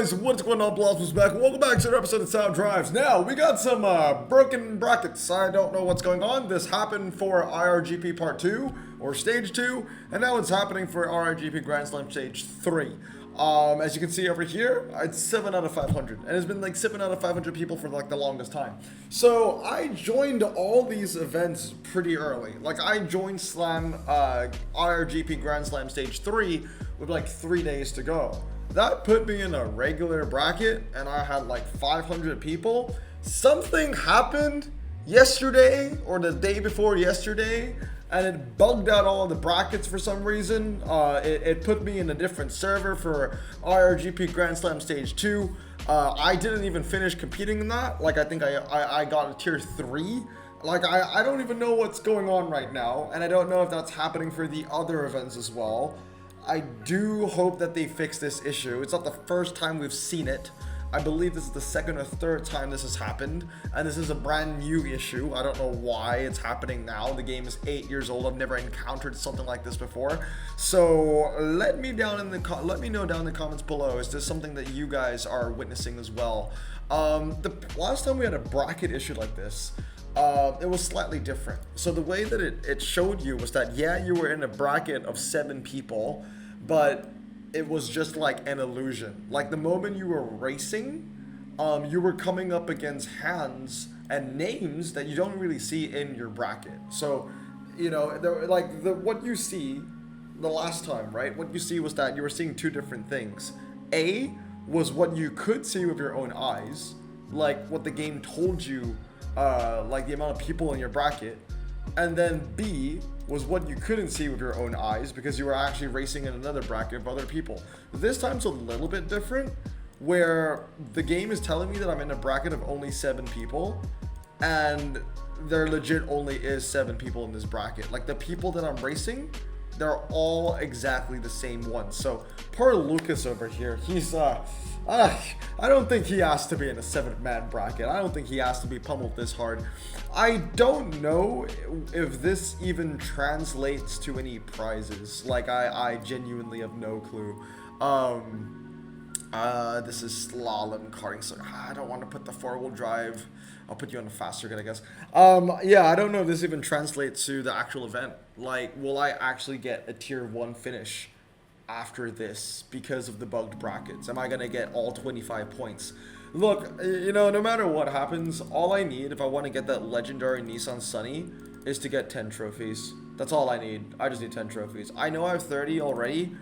guys, what's going on? Blossoms back. Welcome back to another episode of Sound Drives. Now, we got some broken brackets. I don't know what's going on. This happened for IRGP Part 2, or Stage 2, and now it's happening for IRGP Grand Slam Stage 3. As you can see over here, it's 7 out of 500, and it's been like 7 out of 500 people for like the longest time. So I joined all these events pretty early. Like I joined IRGP Grand Slam Stage 3 with like 3 days to go. That put me in a regular bracket, and I had like 500 people. Something happened yesterday or the day before yesterday, and it bugged out all the brackets for some reason. It put me in a different server for IRGP Grand Slam Stage 2. I didn't even finish competing in that. Like I think I got a tier 3. Like I don't even know what's going on right now, and I don't know if that's happening for the other events as well. I do hope that they fix this issue. It's not the first time we've seen it. I believe this is the second or third time this has happened, and this is a brand new issue. I don't know why it's happening now. The game is 8 years old. I've never encountered something like this before. So let me know down in the comments below. Is this something that you guys are witnessing as well? The last time we had a bracket issue like this, it was slightly different. So the way that it showed you was that, yeah, you were in a bracket of 7 people, but it was just like an illusion. Like the moment you were racing, you were coming up against hands and names that you don't really see in your bracket. So, you know, what you see the last time, right? What you see was that you were seeing two different things. A was what you could see with your own eyes, like what the game told you, like the amount of people in your bracket, and then B was what you couldn't see with your own eyes because you were actually racing in another bracket of other people. This time's a little bit different, where the game is telling me that I'm in a bracket of only 7 people, and there legit only is 7 people in this bracket. Like the people that I'm racing, they're all exactly the same ones. So poor Lucas over here, he's I don't think he has to be in a 7-man bracket. I don't think he has to be pummeled this hard. I don't know if this even translates to any prizes. Like I genuinely have no clue. This is slalom karting, so I don't want to put the 4-wheel drive. I'll put you on a faster circuit, I guess. Yeah, I don't know if this even translates to the actual event. Like, will I actually get a tier 1 finish after this because of the bugged brackets? Am I gonna get all 25 points? Look, you know, no matter what happens, all I need if I want to get that legendary Nissan Sunny is to get 10 trophies. That's all I need. I just need 10 trophies. I know I have 30 already,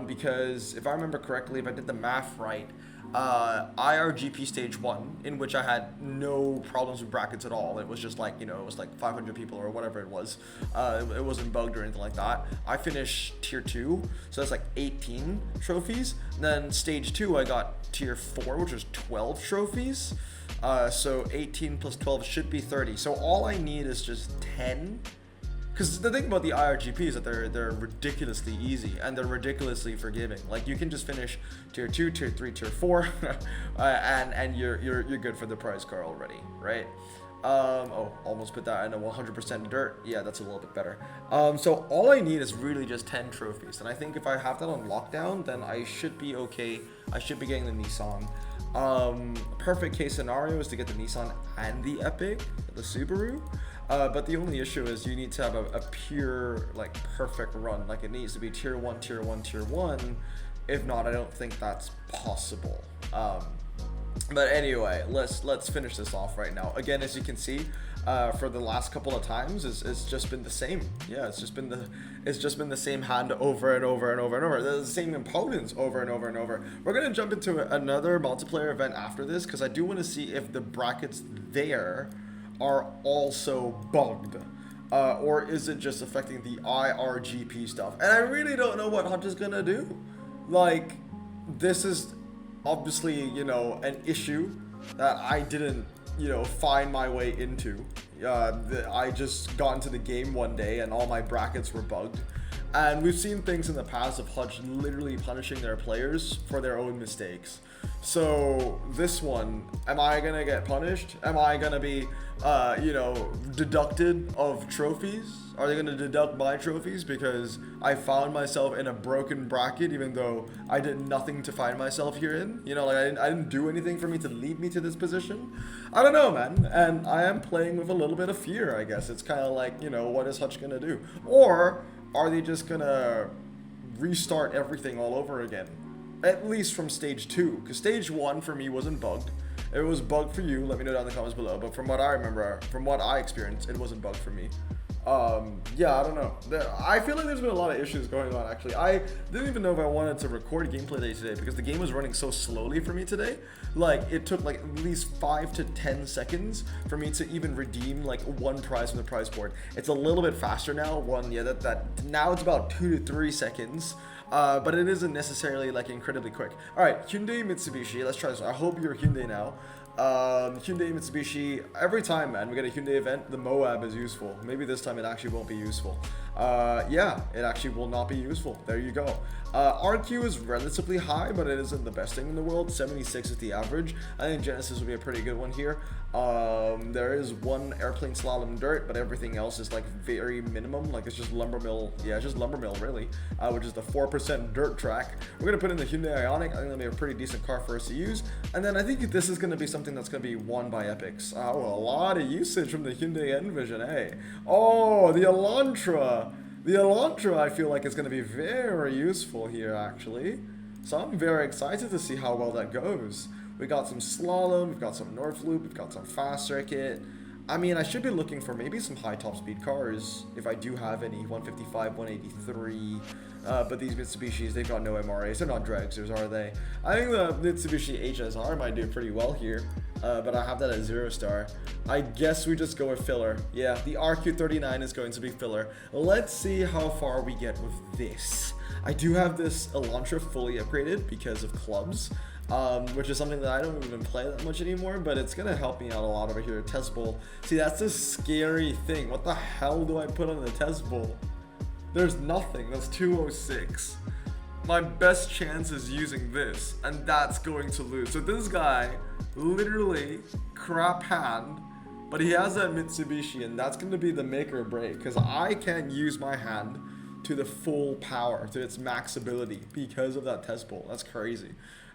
because if I remember correctly, if I did the math right, IRGP Stage 1, in which I had no problems with brackets at all. It was just like, you know, it was like 500 people or whatever it was. It wasn't bugged or anything like that. I finished tier 2, so that's like 18 trophies. And then Stage 2, I got tier 4, which was 12 trophies. So 18 plus 12 should be 30. So all I need is just 10. Because the thing about the IRGP is that they're ridiculously easy and they're ridiculously forgiving. Like you can just finish tier 2, tier 3, tier 4, and you're good for the prize car already, right? Almost put that in a 100% dirt. Yeah, that's a little bit better. So all I need is really just 10 trophies, and I think if I have that on lockdown, then I should be okay. I should be getting the Nissan. Perfect case scenario is to get the Nissan and the Epic, the Subaru. But the only issue is you need to have a pure, like, perfect run. Like, it needs to be tier 1, tier 1, tier 1. If not, I don't think that's possible. But anyway, let's finish this off right now. Again, as you can see, for the last couple of times, it's just been the same. Yeah, it's just been the same hand over and over and over and over. The same opponents over and over and over. We're gonna jump into another multiplayer event after this because I do want to see if the brackets there are also bugged, or is it just affecting the IRGP stuff? And I really don't know what Hunt is gonna do. Like, this is obviously, you know, an issue that I didn't, you know, find my way into. I just got into the game one day and all my brackets were bugged. And we've seen things in the past of Hutch literally punishing their players for their own mistakes. So this one, am I gonna get punished? Am I gonna be, deducted of trophies? Are they gonna deduct my trophies because I found myself in a broken bracket, even though I did nothing to find myself here in? You know, like I didn't do anything for me to lead me to this position. I don't know, man. And I am playing with a little bit of fear, I guess. It's kind of like, what is Hutch gonna do? Or are they just gonna restart everything all over again? At least from stage 2, because stage 1 for me wasn't bugged. If it was bugged for you, let me know down in the comments below. But from what I remember, from what I experienced, it wasn't bugged for me. Yeah, I don't know. I feel like there's been a lot of issues going on, actually. I didn't even know if I wanted to record gameplay day today because the game was running so slowly for me today. Like, it took like at least 5 to 10 seconds for me to even redeem like one prize from the prize board. It's a little bit faster now. Now it's about 2 to 3 seconds. But it isn't necessarily like incredibly quick. All right, Hyundai Mitsubishi. Let's try this one. I hope you're Hyundai now. Hyundai Mitsubishi. Every time, man, we get a Hyundai event, the Moab is useful. Maybe this time it actually won't be useful. Yeah, it actually will not be useful. There you go. RQ is relatively high, but it isn't the best thing in the world. 76 is the average. I think Genesis will be a pretty good one here. There is one airplane slalom dirt, but everything else is like very minimum. Like it's just lumber mill. Yeah, it's just lumber mill really, which is the 4% dirt track. We're gonna put in the Hyundai Ioniq. I think that'll be a pretty decent car for us to use. And then I think this is gonna be something that's gonna be won by Epics. Oh, a lot of usage from the Hyundai Envision, hey. Oh, the Elantra. The Elantra, I feel like, is going to be very useful here, actually. So I'm very excited to see how well that goes. We got some slalom, we've got some North Loop, we've got some fast circuit. I mean, I should be looking for maybe some high top speed cars, if I do have any, 155, 183. But these Mitsubishis, they've got no MRAs. They're not dragsters, are they? I think the Mitsubishi HSR might do pretty well here. But I have that at 0 star. I guess we just go with filler. Yeah, the RQ39 is going to be filler. Let's see how far we get with this. I do have this Elantra fully upgraded because of clubs, which is something that I don't even play that much anymore, but it's going to help me out a lot over here at Test Bowl. See, that's a scary thing. What the hell do I put on the Test Bowl? There's nothing. That's 206. My best chance is using this, and that's going to lose. So this guy, literally crap hand, but he has that Mitsubishi, and that's going to be the make or break, because I can't use my hand to the full power, to its max ability, because of that Test Bowl. That's crazy.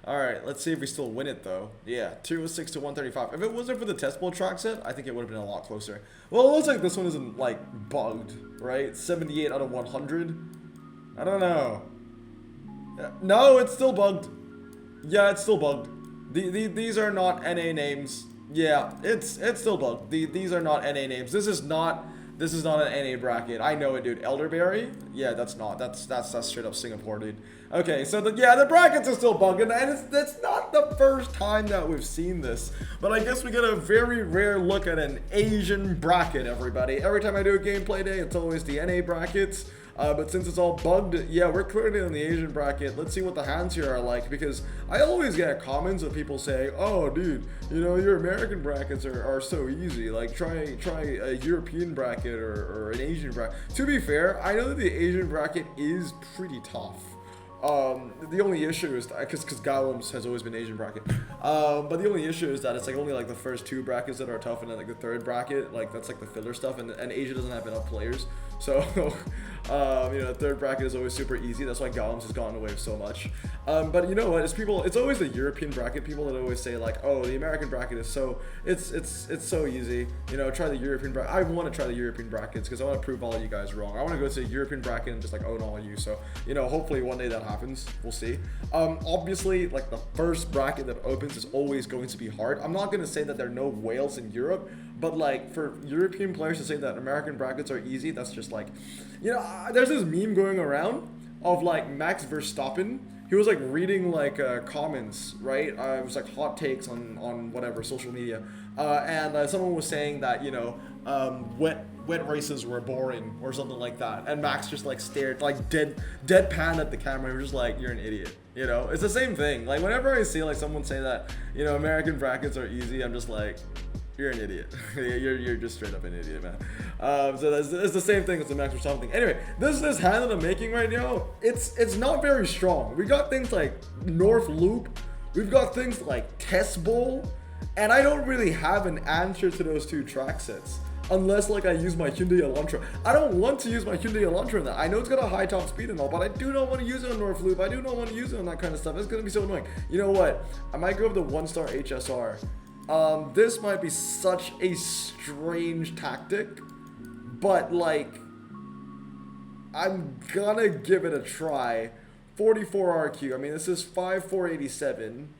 Alright, let's see if we still win it, though. Yeah, 206 to 135. If it wasn't for the Test Bowl track set, I think it would have been a lot closer. Well, it looks like this one isn't, like, bugged, right? 78 out of 100. I don't know. No, it's still bugged. Yeah, it's still bugged. These are not NA names. Yeah, it's still bugged. These are not NA names. This is not an NA bracket. I know it, dude. Elderberry? Yeah, that's straight up Singapore, dude. Okay, so the brackets are still bugging, and it's not the first time that we've seen this. But I guess we get a very rare look at an Asian bracket, everybody. Every time I do a gameplay day, it's always the NA brackets. But since it's all bugged, yeah, we're clearly in the Asian bracket. Let's see what the hands here are like, because I always get comments of people saying, oh, dude, your American brackets are so easy. Like, try a European bracket or an Asian bracket. To be fair, I know that the Asian bracket is pretty tough. The only issue is that, because Gawams has always been Asian bracket, but the only issue is that it's like only like the first 2 brackets that are tough, and then like the 3rd bracket, like that's like the filler stuff, and Asia doesn't have enough players, so the 3rd bracket is always super easy. That's why Gawams has gotten away with so much. But you know what? It's always the European bracket people that always say like, oh, the American bracket is so it's so easy. Try the European bracket. I want to try the European brackets because I want to prove all of you guys wrong. I want to go to the European bracket and just like own all of you. So hopefully one day that happens. We'll see. Obviously, like the first bracket that opens is always going to be hard. I'm not going to say that there are no whales in Europe, but like for European players to say that American brackets are easy, that's just like, there's this meme going around of like Max Verstappen. He was like reading like comments, right? It was like hot takes on whatever social media, and someone was saying that wet races were boring or something like that, and Max just like stared like deadpan at the camera. He was just like, you're an idiot. It's the same thing. Like whenever I see like someone say that American brackets are easy, I'm just like, You're an idiot. you're just straight up an idiot, man. So that's the same thing as the Max Verstappen thing. Anyway, this hand that I'm making right now, it's not very strong. We got things like North Loop, we've got things like Test Bowl, and I don't really have an answer to those two track sets. Unless like I use my Hyundai Elantra. I don't want to use my Hyundai Elantra in that. I know it's got a high top speed and all, but I do not want to use it on North Loop. I do not want to use it on that kind of stuff. It's going to be so annoying. You know what? I might go with the 1-star HSR. This might be such a strange tactic, but like, I'm gonna give it a try. 44 RQ. I mean, this is 5487.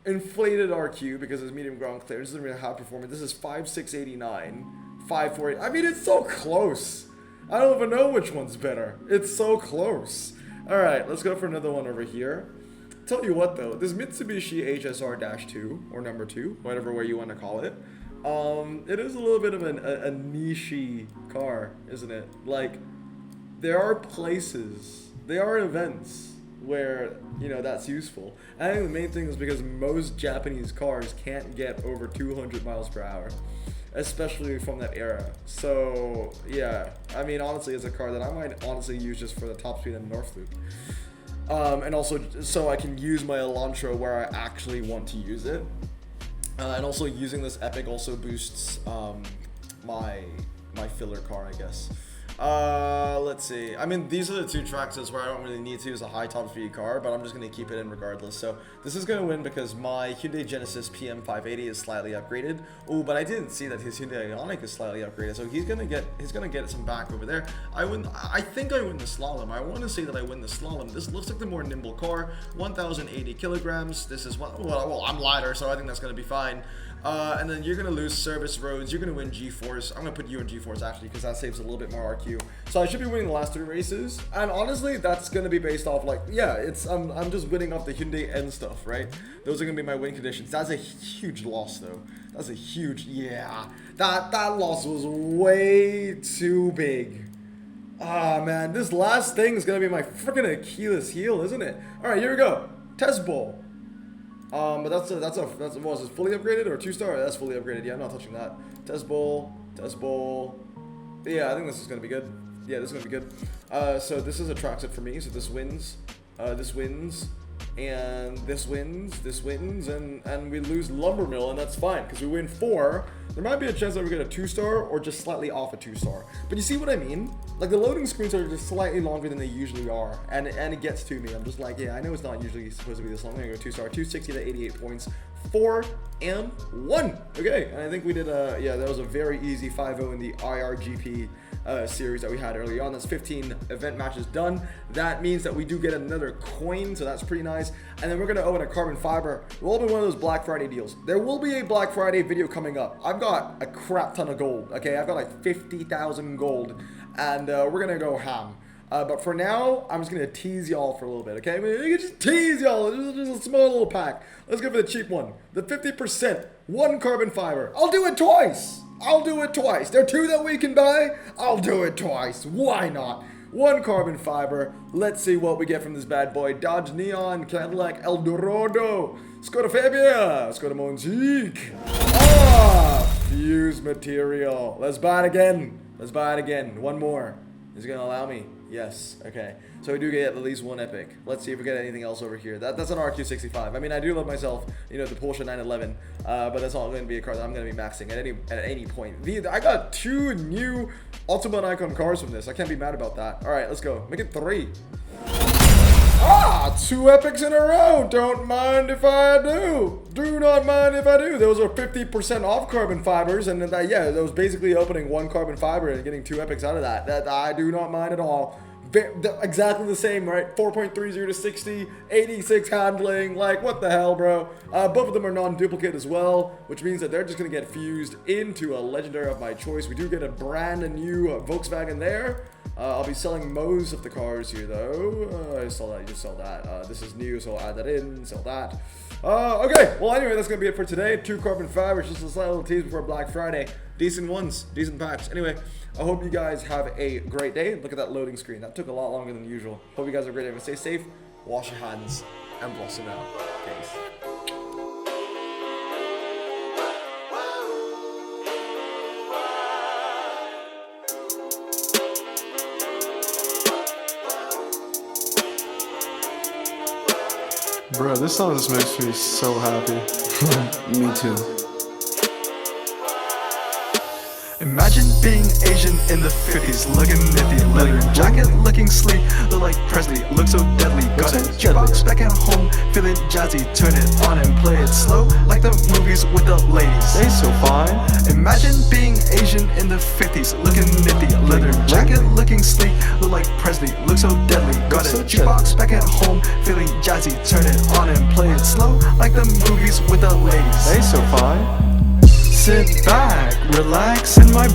Inflated RQ because it's medium ground clear. This isn't really high performance. This is 5689, 548. I mean, it's so close. I don't even know which one's better. It's so close. All right, let's go for another one over here. Tell you what though, this Mitsubishi HSR-2 or number 2, whatever way you want to call it, it is a little bit of a niche-y car, isn't it? Like, there are places, there are events where, you know, that's useful. I think the main thing is because most Japanese cars can't get over 200 miles per hour, especially from that era. So yeah, I mean, honestly, it's a car that I might honestly use just for the top speed in North Loop. And also so I can use my Elantra where I actually want to use it. And also using this Epic also boosts my filler car, I guess. Let's see. I mean, these are the two tracks where I don't really need to use a high top speed car, but I'm just going to keep it in regardless. So this is going to win because my Hyundai Genesis PM580 is slightly upgraded. Oh, but I didn't see that his Hyundai Ioniq is slightly upgraded, so he's going to get some back over there. I think I win the slalom. I want to say that I win the slalom. This looks like the more nimble car. 1,080 kilograms. This is what, well, I'm lighter, so I think that's going to be fine. And then you're going to lose service roads. You're going to win G-Force. I'm going to put you in G-Force actually because that saves a little bit more RQ. So I should be winning the last 3 races. And honestly, that's going to be based off like, yeah, it's I'm just winning off the Hyundai N stuff, right? Those are going to be my win conditions. That's a huge loss though. That's a huge, yeah. That loss was way too big. Ah, man, this last thing is going to be my freaking Achilles heel, isn't it? All right, here we go. Test Bowl. But that's what was it, fully upgraded or 2-star? That's fully upgraded. Yeah, I'm not touching that. Test Bowl. Yeah, I think this is gonna be good. Yeah, this is gonna be good. So this is a track set for me. So this wins, and this wins, and we lose Lumbermill, and that's fine because we win 4. There might be a chance that we get a 2-star or just slightly off a 2-star. But you see what I mean? Like the loading screens are just slightly longer than they usually are, and it gets to me. I'm just like, yeah, I know it's not usually supposed to be this long. I'm gonna go 2-star, 260 to 88 points, 4 and 1. Okay, and I think we did yeah, that was a very easy 5-0 in the IRGP series that we had early on. That's 15 event matches done. That means that we do get another coin, so that's pretty nice. And then we're gonna open a carbon fiber. It will be one of those Black Friday deals. There will be a Black Friday video coming up. I've got a crap ton of gold. Okay, I've got like 50,000 gold, and we're gonna go ham. But for now, I'm just gonna tease y'all for a little bit, okay? I mean, you can just tease y'all, just a small little pack. Let's go for the cheap one. The 50%, 1 carbon fiber. I'll do it twice. There are 2 that we can buy. I'll do it twice. Why not? 1 carbon fiber. Let's see what we get from this bad boy. Dodge Neon, Cadillac Eldorado, Skoda Fabia, Skoda Monzique. Fuse material. Let's buy it again. 1 more. Is it gonna allow me? Yes. Okay. So we do get at least 1 epic. Let's see if we get anything else over here. That's an RQ65. I mean, I do love myself, you know, the Porsche 911, but that's not going to be a car that I'm going to be maxing at any point. I got 2 new Ultimate Icon cars from this. I can't be mad about that. All right, let's go. Make it 3. 2 epics in a row. Don't mind if I do. Do not mind if I do. Those are 50% off carbon fibers, and yeah, that was basically opening 1 carbon fiber and getting 2 epics out of that. That I do not mind at all. Exactly the same, right? 4.30 to 60, 86 handling. Like, what the hell, bro? Both of them are non-duplicate as well, which means that they're just gonna get fused into a legendary of my choice. We do get a brand new Volkswagen there. I'll be selling most of the cars here, though. I saw that. You just saw that. This is new, so I'll add that in. Sell that. Okay. Well, anyway, that's gonna be it for today. 2 carbon fibers, just a slight little tease before Black Friday. Decent ones, decent packs. Anyway, I hope you guys have a great day. Look at that loading screen. That took a lot longer than usual. Hope you guys have a great day. Stay safe, wash your hands, and blossom out. Peace. Bro, this song just makes me so happy. Me too. Imagine being Asian in the 50s, looking nifty, leather jacket, looking sleek, look like Presley, look so deadly. Got a jukebox back at home, feeling jazzy, turn it on and play it slow, like the movies with the ladies. They so fine. Imagine being Asian in the 50s, looking nifty, leather jacket, looking sleek, look like Presley, look so deadly. Got a jukebox back at home, feeling jazzy, turn it on and play it slow, like the movies with the ladies. They so fine. Sit back, relax in my